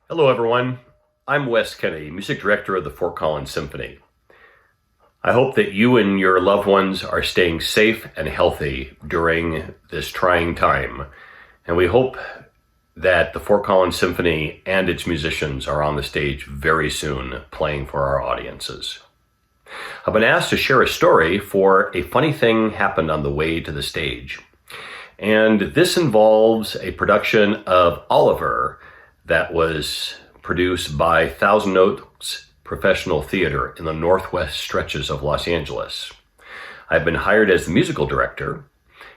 Hello, everyone. I'm Kenney, music director of the Fort Collins Symphony. I hope that you and your loved ones are staying safe and healthy during this trying time. And we hope that the Fort Collins Symphony and its musicians are on the stage very soon playing for our audiences. I've been asked to share a story for a funny thing happened on the way to the stage. And this involves a production of Oliver that was produced by Thousand Oaks Professional Theater in the northwest stretches of Los Angeles. I've been hired as the musical director,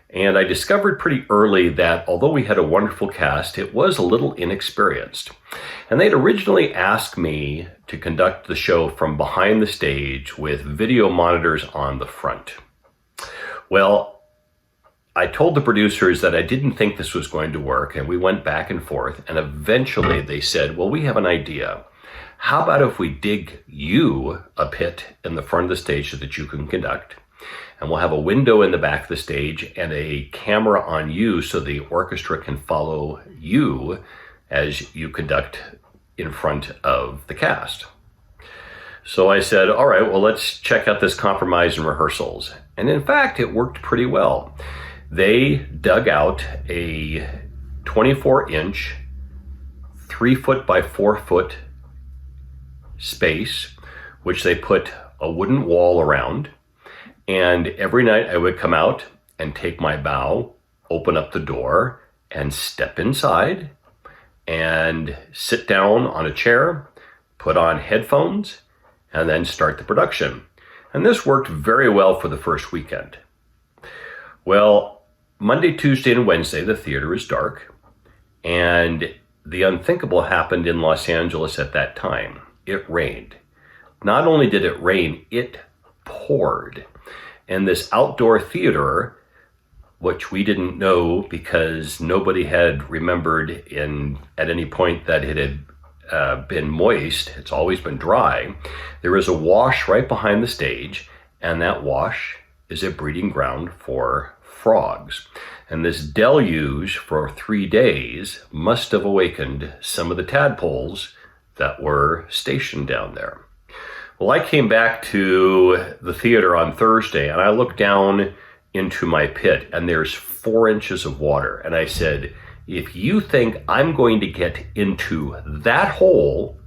and I discovered pretty early that although we had a wonderful cast, it was a little inexperienced. And they'd originally asked me to conduct the show from behind the stage with video monitors on the front. Well, I told the producers that I didn't think this was going to work, and we went back and forth, and eventually they said, well, we have an idea. How about if we dig you a pit in the front of the stage so that you can conduct, and we'll have a window in the back of the stage and a camera on you so the orchestra can follow you as you conduct in front of the cast. So I said, all right, well, let's check out this compromise in rehearsals. And in fact, it worked pretty well. They dug out a 24-inch, 3-foot by 4-foot space, which they put a wooden wall around. And every night I would come out and take my bow, open up the door, and step inside and sit down on a chair, put on headphones, and then start the production. And this worked very well for the first weekend. Well, Monday, Tuesday, and Wednesday, the theater is dark, and the unthinkable happened in Los Angeles at that time. It rained. Not only did it rain, it poured. And this outdoor theater, which we didn't know because nobody had remembered at any point that it had been moist, it's always been dry, there is a wash right behind the stage, and that wash is a breeding ground for frogs. And this deluge for 3 days must have awakened some of the tadpoles that were stationed down there. Well, I came back to the theater on Thursday and I looked down into my pit and there's 4 inches of water. And I said, if you think I'm going to get into that hole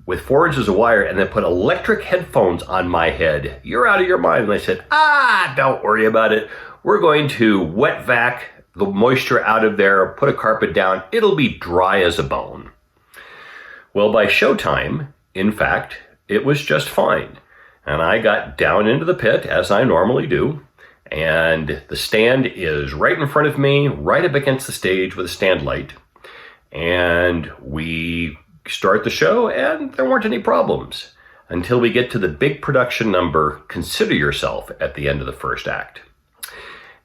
with 4 inches of wire and then put electric headphones on my head, you're out of your mind. And I said, don't worry about it. We're going to wet vac the moisture out of there, put a carpet down. It'll be dry as a bone. Well, by showtime, in fact, it was just fine. And I got down into the pit, as I normally do, and the stand is right in front of me, right up against the stage with a stand light. And we start the show, and there weren't any problems until we get to the big production number, Consider Yourself, at the end of the first act.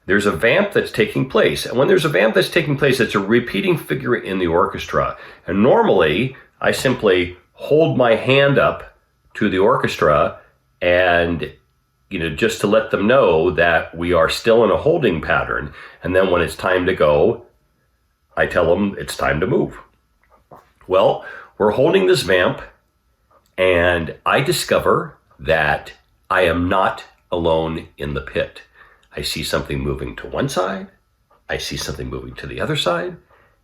There's a vamp that's taking place. And when there's a vamp that's taking place, it's a repeating figure in the orchestra. And normally, I simply hold my hand up to the orchestra and, just to let them know that we are still in a holding pattern. And then when it's time to go, I tell them it's time to move. Well, we're holding this vamp, and I discover that I am not alone in the pit. I see something moving to one side, I see something moving to the other side,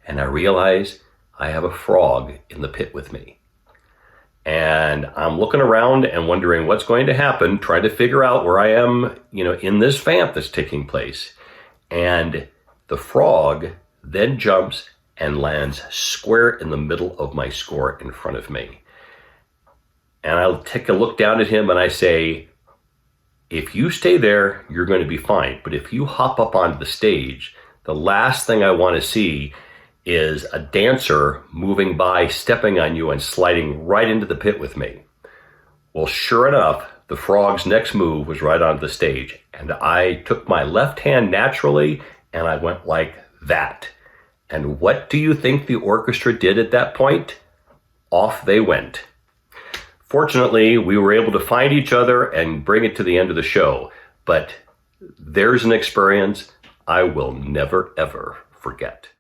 and I realize I have a frog in the pit with me. And I'm looking around and wondering what's going to happen, trying to figure out where I am, in this vamp that's taking place. And the frog then jumps and lands square in the middle of my score in front of me. And I'll take a look down at him and I say, if you stay there, you're going to be fine. But if you hop up onto the stage, the last thing I want to see is a dancer moving by, stepping on you and sliding right into the pit with me. Well, sure enough, the frog's next move was right onto the stage. And I took my left hand naturally and I went like that. And what do you think the orchestra did at that point? Off they went. Fortunately, we were able to find each other and bring it to the end of the show. But there's an experience I will never, ever forget.